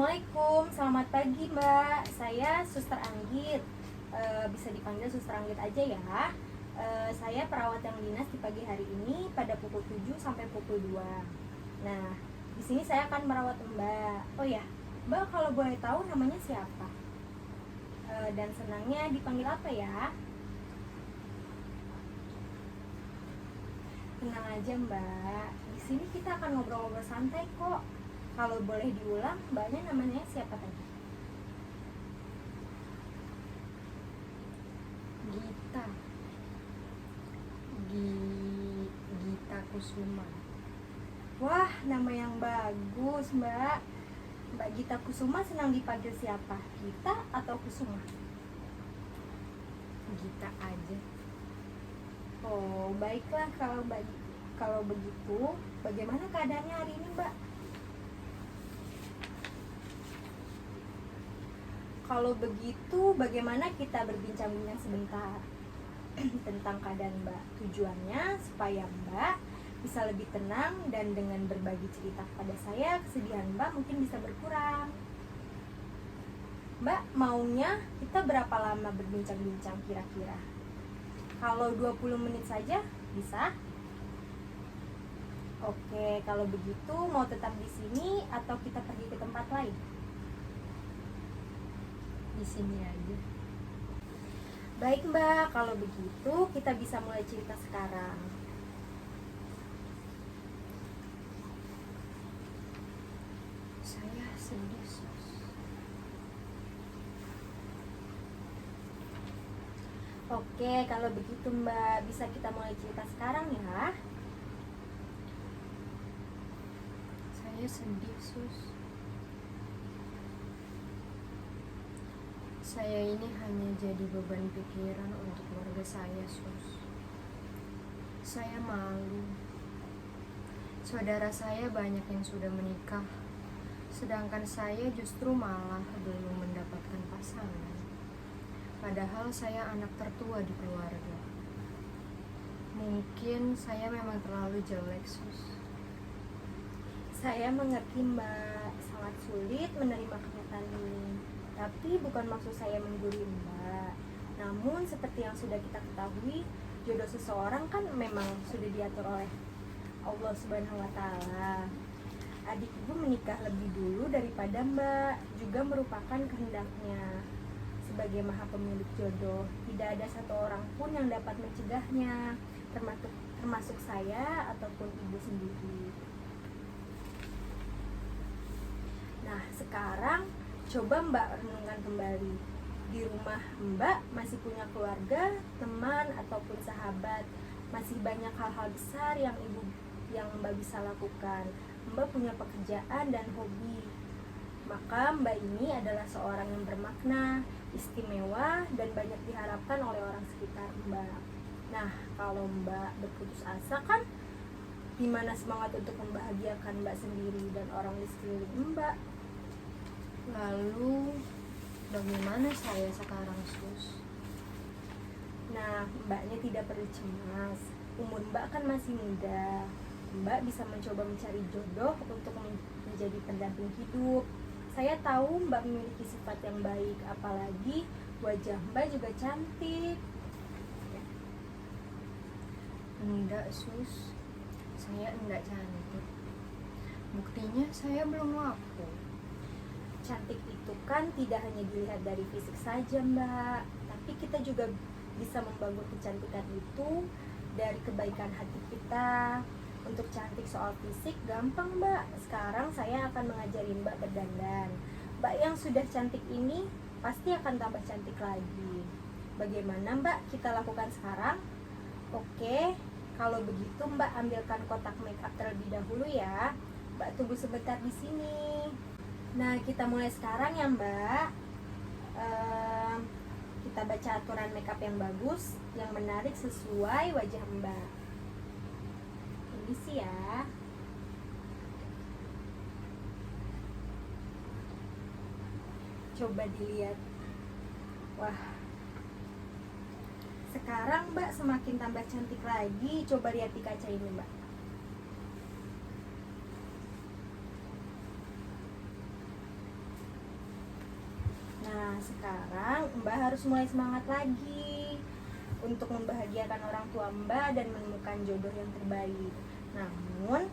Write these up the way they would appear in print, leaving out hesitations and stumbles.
Assalamualaikum, selamat pagi Mbak. Saya Suster Anggit, bisa dipanggil Suster Anggit aja ya. Saya perawat yang dinas di pagi hari ini pada pukul 7 sampai pukul 2. Nah, di sini saya akan merawat Mbak. Oh ya, Mbak kalau boleh tahu namanya siapa? Dan senangnya dipanggil apa ya? Tenang aja Mbak, di sini kita akan ngobrol-ngobrol santai kok. Kalau boleh diulang, Mbaknya namanya siapa tadi? Gita Gita Kusuma. Wah, nama yang bagus Mbak. Mbak Gita Kusuma senang dipanggil siapa? Gita atau Kusuma? Gita aja. Oh, baiklah kalau begitu, bagaimana keadaannya hari ini Mbak? Kalau begitu, bagaimana kita berbincang-bincang sebentar tentang keadaan Mbak? Tujuannya supaya Mbak bisa lebih tenang dan dengan berbagi cerita kepada saya, kesedihan Mbak mungkin bisa berkurang. Mbak, maunya kita berapa lama berbincang-bincang kira-kira? Kalau 20 menit saja, bisa? Oke, kalau begitu mau tetap di sini atau kita pergi ke tempat lain? Di sini aja. Baik Mbak, kalau begitu kita bisa mulai cerita sekarang. Saya sedih, Sus. Oke, kalau begitu Mbak, bisa kita mulai cerita sekarang ya. Saya sedih, Sus. Saya ini hanya jadi beban pikiran untuk keluarga saya, Sus. Saya malu. Saudara saya banyak yang sudah menikah, sedangkan saya justru malah belum mendapatkan pasangan. Padahal saya anak tertua di keluarga. Mungkin saya memang terlalu jelek, Sus. Saya mengerti Mbak, sangat sulit menerima kenyataan ini. Tapi bukan maksud saya menggurui Mbak. Namun seperti yang sudah kita ketahui, jodoh seseorang kan memang sudah diatur oleh Allah Subhanahu wa Ta'ala. Adik ibu menikah lebih dulu daripada Mbak juga merupakan kehendaknya. Sebagai maha pemilik jodoh, tidak ada satu orang pun yang dapat mencegahnya, termasuk saya ataupun ibu sendiri. Nah, sekarang coba Mbak renungkan kembali. Di rumah Mbak masih punya keluarga, teman, ataupun sahabat. Masih banyak hal-hal besar yang Mbak bisa lakukan. Mbak punya pekerjaan dan hobi. Maka Mbak ini adalah seorang yang bermakna, istimewa, dan banyak diharapkan oleh orang sekitar Mbak. Nah, kalau Mbak berputus asa kan gimana semangat untuk membahagiakan Mbak sendiri dan orang di sekeliling Mbak? Lalu, bagaimana saya sekarang, Sus? Nah, Mbaknya tidak perlu cemas. Umur Mbak kan masih muda. Mbak bisa mencoba mencari jodoh untuk menjadi pendamping hidup. Saya tahu Mbak memiliki sifat yang baik, apalagi wajah Mbak juga cantik. Enggak, Sus. Saya enggak cantik. Buktinya saya belum laku. Cantik itu kan tidak hanya dilihat dari fisik saja Mbak, tapi kita juga bisa membangun kecantikan itu dari kebaikan hati kita. Untuk cantik soal fisik gampang Mbak. Sekarang saya akan mengajari Mbak berdandan. Mbak yang sudah cantik ini pasti akan tambah cantik lagi. Bagaimana Mbak kita lakukan sekarang? Oke, kalau begitu Mbak ambilkan kotak makeup terlebih dahulu ya. Mbak tunggu sebentar di sini. Nah, kita mulai sekarang ya Mbak. Kita baca aturan makeup yang bagus, yang menarik sesuai wajah Mbak. Ini sih ya. Coba dilihat. Wah, sekarang Mbak semakin tambah cantik lagi. Coba lihat di kaca ini Mbak. Nah, sekarang Mbak harus mulai semangat lagi untuk membahagiakan orang tua Mbak dan menemukan jodoh yang terbaik. Namun,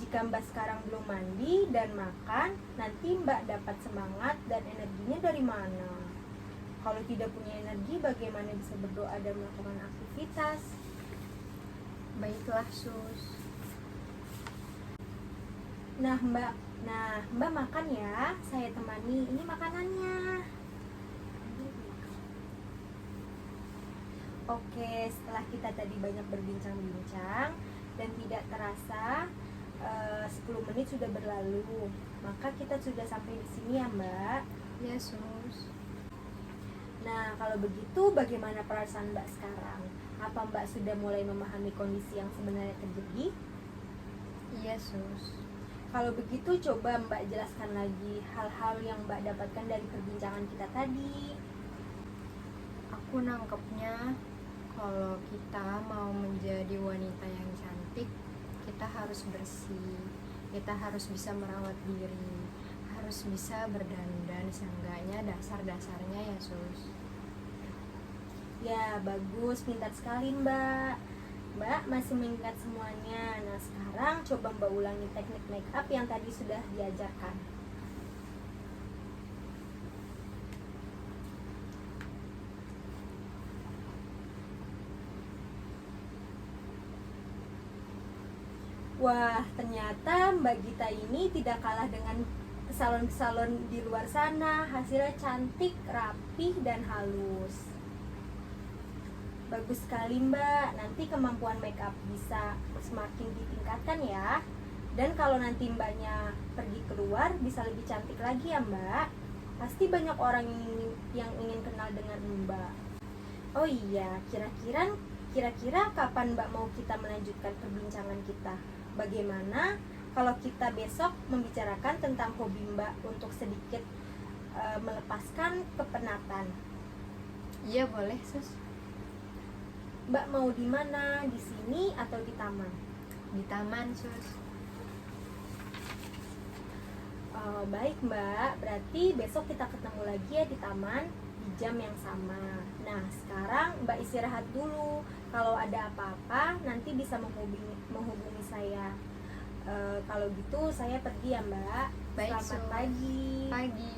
jika Mbak sekarang belum mandi dan makan, nanti Mbak dapat semangat dan energinya dari mana? Kalau tidak punya energi, bagaimana bisa berdoa dan melakukan aktivitas? Baiklah, Sus. Nah, Mbak makan ya. Saya temani. Ini makanannya. Oke, setelah kita tadi banyak berbincang-bincang dan tidak terasa 10 menit sudah berlalu, maka kita sudah sampai di sini ya, Mbak. Ya, Sus. Nah, kalau begitu bagaimana perasaan Mbak sekarang? Apa Mbak sudah mulai memahami kondisi yang sebenarnya terjadi? Iya, Sus. Kalau begitu coba Mbak jelaskan lagi hal-hal yang Mbak dapatkan dari perbincangan kita tadi. Aku nangkepnya kalau kita mau menjadi wanita yang cantik, kita harus bersih, kita harus bisa merawat diri, harus bisa berdandan, seenggaknya dasar-dasarnya ya, Sus. Ya, bagus, pintar sekali Mbak. Mbak masih mengingat semuanya. Nah, sekarang coba Mbak ulangi teknik make up yang tadi sudah diajarkan. Wah, ternyata Mbak Gita ini tidak kalah dengan salon-salon di luar sana. Hasilnya cantik, rapih, dan halus. Bagus sekali Mbak. Nanti kemampuan make up bisa semakin ditingkatkan ya. Dan kalau nanti Mbaknya pergi keluar, bisa lebih cantik lagi ya Mbak. Pasti banyak orang yang ingin kenal dengan Mbak. Oh iya, kira-kira kapan Mbak mau kita melanjutkan perbincangan kita? Bagaimana kalau kita besok membicarakan tentang hobi Mbak untuk sedikit melepaskan kepenatan? Iya, boleh, Sus. Mbak mau di mana? Di sini atau di taman? Di taman, Sus. Baik Mbak, berarti besok kita ketemu lagi ya di taman di jam yang sama. Nah, sekarang Mbak istirahat dulu. Kalau ada apa-apa nanti bisa menghubungi saya. Kalau gitu saya pergi ya Mbak. Baik, Selamat Sus. pagi. Pagi.